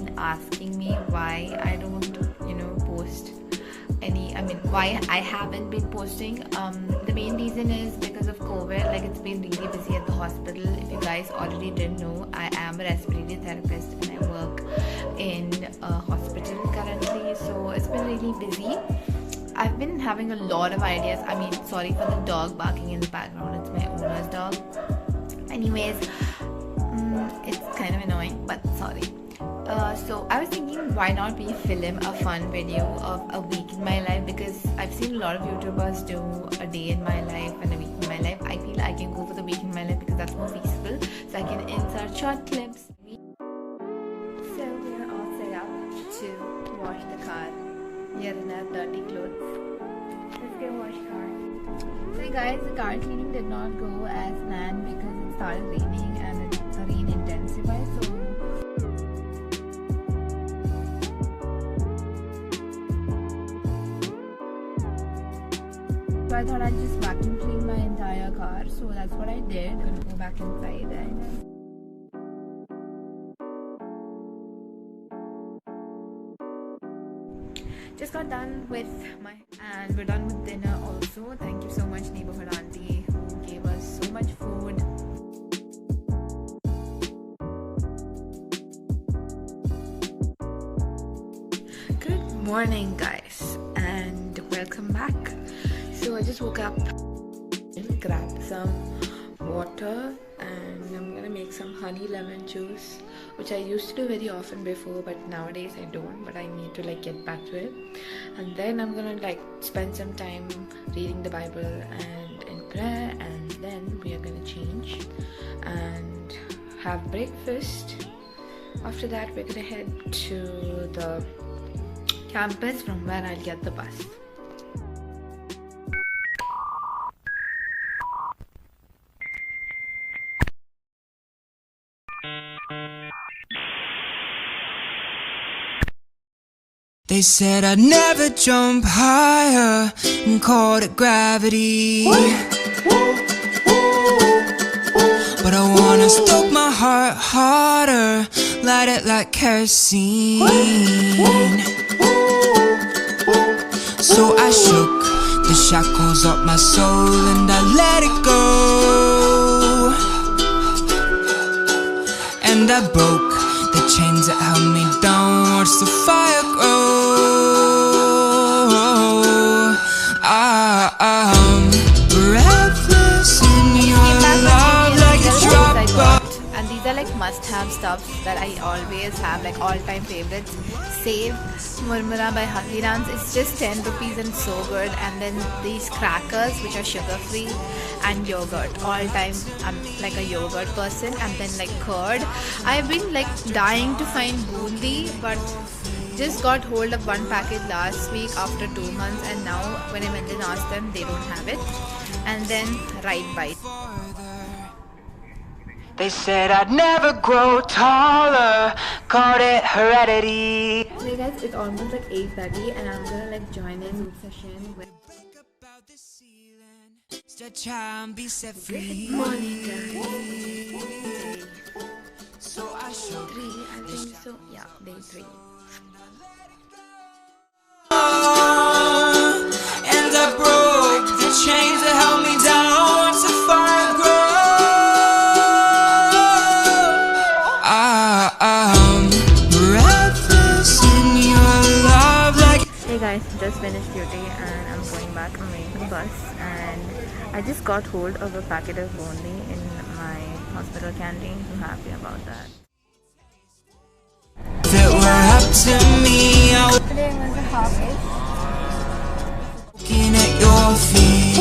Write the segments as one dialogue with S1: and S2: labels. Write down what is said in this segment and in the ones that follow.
S1: been asking me why I don't, post any. I mean, why I haven't been posting. The main reason is because of COVID. Like, it's been really busy at the hospital. If you guys already didn't know, I am a respiratory therapist and I work in a hospital currently. So it's been really busy. I've been having a lot of ideas. I mean, sorry for the dog barking in the background. It's my owner's dog. Anyways, it's kind of annoying, but sorry. So I was thinking, why not we film a fun video of a week in my life, because I've seen a lot of YouTubers do a day in my life and a week in my life. I feel I can go for the week in my life because that's more feasible. So I can insert short clips. So we are all set up to wash the car. Here in our dirty clothes. Let's get washed car. So guys, the car cleaning did not go as planned because it started raining and the rain intensified. So I thought I'd just vacuum clean my entire car. So that's what I did. I'm gonna go back inside and just got done with and we're done with dinner also. Thank you so much, neighborhood auntie, who gave us so much food. Good morning, guys, and welcome back. So I just woke up, grabbed some water, and I'm gonna make some honey lemon juice, which I used to do very often before, but nowadays I don't, but I need to get back to it. And then I'm gonna spend some time reading the Bible and in prayer, and then we are gonna change and have breakfast. After that, we're gonna head to the campus from where I'll get the bus.
S2: They said I'd never jump higher and called it gravity. But I wanna stoke my heart harder, light it like kerosene. So I shook the shackles up my soul and I let it go. And I broke the chains that held me down, watch the fire grow. I'm breathless in your love like a drop of.
S1: And these are must-have stuffs that I always have, all-time favorites. Save Murmura by Haldiram's. It's just 10 rupees and so good. And then these crackers, which are sugar-free, and yogurt. All-time, I'm like a yogurt person. And then curd. I've been dying to find bundi, but just got hold of one packet last week after 2 months, and now when I went and asked them, they don't have it. And then Right Bite.
S2: They said I'd never grow taller, called it heredity.
S1: So guys, it's almost 8:30 and I'm gonna join in group session with
S2: Stretch out and be set free.
S1: Good morning, guys.
S2: So I shook
S1: 3, I think so. Yeah, day 3.
S2: And I broke the chains that held me down to fire grow. I'm breathless in your love like.
S1: Hey guys, just finished duty and I'm going back. I'm waiting for the bus, and I just got hold of a packet of bundi in my hospital canteen. I'm happy about that.
S2: That were up to me, I was
S1: Today was a half-ish.
S2: looking at your feet.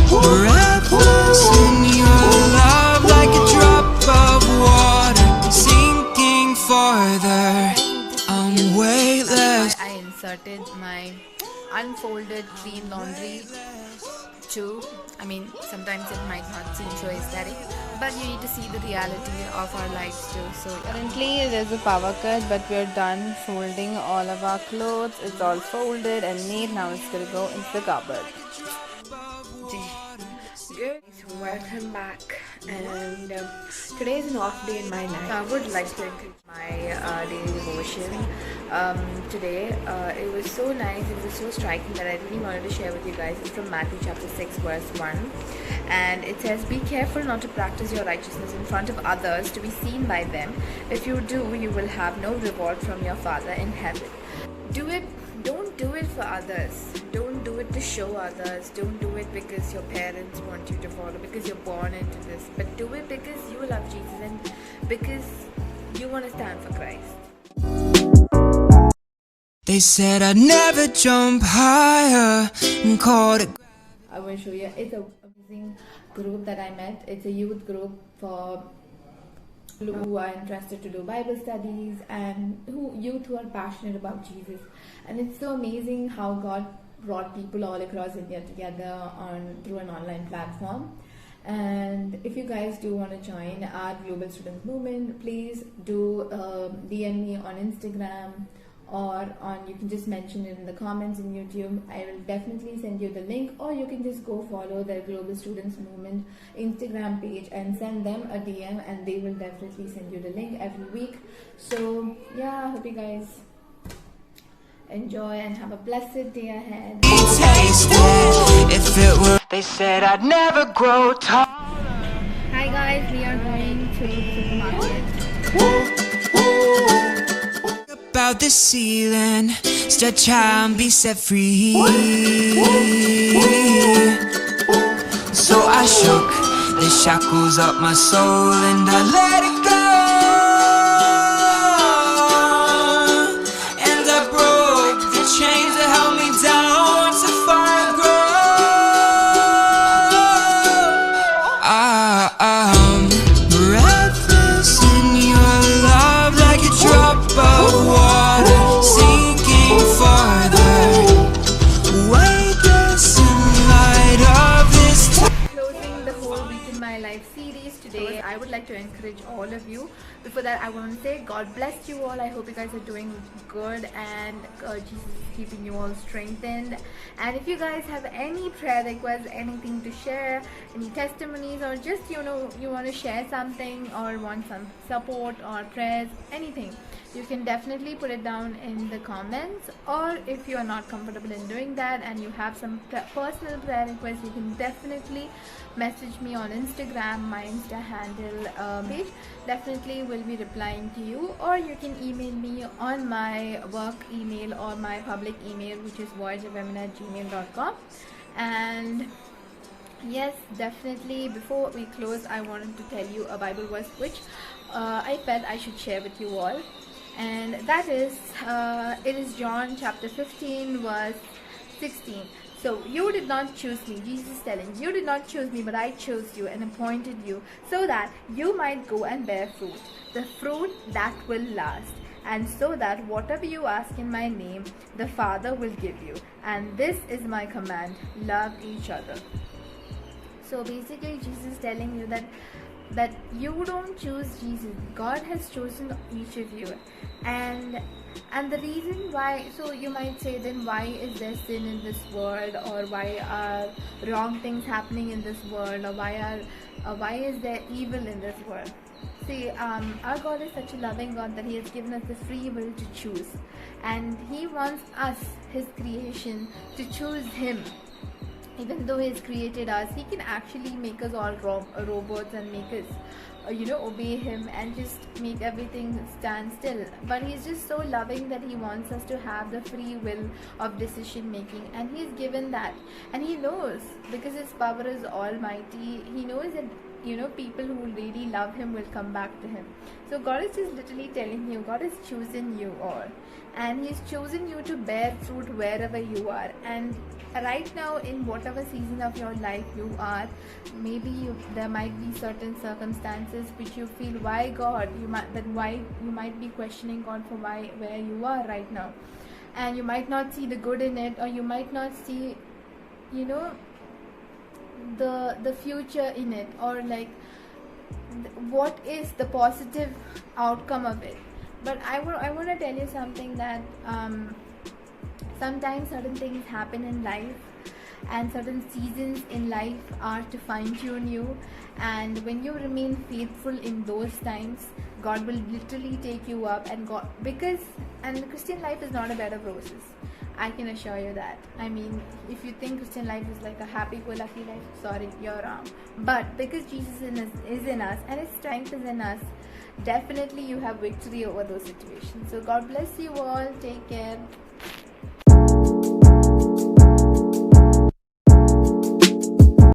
S2: Breathless in your love like a drop of water, sinking farther. I'm weightless.
S1: I inserted my unfolded clean laundry too. I mean, sometimes it might not seem so aesthetic, but you need to see the reality of our lives too. So currently there's a power cut, but we're done folding all of our clothes. It's all folded and neat. Now it's gonna go into the cupboard. Good.
S3: Welcome back, and today is an off day in my life. I would like to include my daily devotion. Today it was so nice, it was so striking that I really wanted to share with you guys. It's from Matthew chapter 6 verse 1, and it says, "Be careful not to practice your righteousness in front of others to be seen by them. If you do, you will have no reward from your Father in heaven." Don't do it for others. Don't do it to show others. Don't do it because your parents want you to follow, because you're born into this. But do it because you love Jesus and because you want to stand for Christ.
S2: They said I'd never jump higher and called it.
S1: I will show you. It's an amazing group that I met. It's a youth group for who are interested to do Bible studies and youth who are passionate about Jesus. And it's so amazing how God brought people all across India together through an online platform. And if you guys do want to join our Global Students Movement, please do DM me on Instagram, or you can just mention it in the comments in YouTube. I will definitely send you the link, or you can just go follow the Global Students Movement Instagram page and send them a DM, and they will definitely send you the link every week. So yeah, I hope you guys enjoy and have a blessed day ahead.
S2: If it were, they said I'd never grow tall.
S1: Hi guys, we are going to the supermarket.
S2: About the ceiling, stretch high and be set free. So I shook the shackles up my soul and I let it go. And I broke the chains that held me down to find growth. I'm breathless in your love, like a drop of water sinking farther. Weightless in light of this time.
S1: Closing the whole week in my life series today, I would like to encourage all of you. Before that, I want to say God bless you all. I hope you guys are doing good, and Jesus is keeping you all strengthened. And if you guys have any prayer requests, anything to share, any testimonies, or just you want to share something or want some support or prayers, anything, you can definitely put it down in the comments. Or if you are not comfortable in doing that and you have some personal prayer requests, you can definitely message me on Instagram, my Insta handle page. Definitely will be replying to you, or you can email me on my work email or my public email, which is voyageofwomen@gmail.com. And yes, definitely before we close, I wanted to tell you a Bible verse which I felt I should share with you all, and that is it is John chapter 15 verse 16. So you did not choose me, Jesus is telling, you did not choose me, but I chose you and appointed you so that you might go and bear fruit, the fruit that will last, and so that whatever you ask in my name, the Father will give you. And this is my command, love each other. So basically Jesus is telling you that you don't choose Jesus, God has chosen each of you. And the reason why, so you might say, then why is there sin in this world, or why are wrong things happening in this world, or why is there evil in this world? See, our God is such a loving God that He has given us the free will to choose, and He wants us, His creation, to choose Him. Even though He has created us, He can actually make us all robots and make us obey Him and just make everything stand still. But He's just so loving that He wants us to have the free will of decision making, and He's given that. And He knows, because His power is almighty, He knows that people who really love Him will come back to Him. So God is just literally telling you, God has chosen you all, and He's chosen you to bear fruit wherever you are. And right now, in whatever season of your life you are, maybe there might be certain circumstances which you feel, why God, why you might be questioning God for where you are right now, and you might not see the good in it, or you might not see the future in it, or like what is the positive outcome of it. But I want to tell you something, that sometimes certain things happen in life, and certain seasons in life are to fine-tune you, and when you remain faithful in those times, God will literally take you up. And the Christian life is not a bed of roses, I can assure you that. I mean, if you think Christian life is like a happy-go-lucky life, sorry, you're wrong. But because Jesus is in us and His strength is in us, definitely you have victory over those situations. So God bless you all. Take care.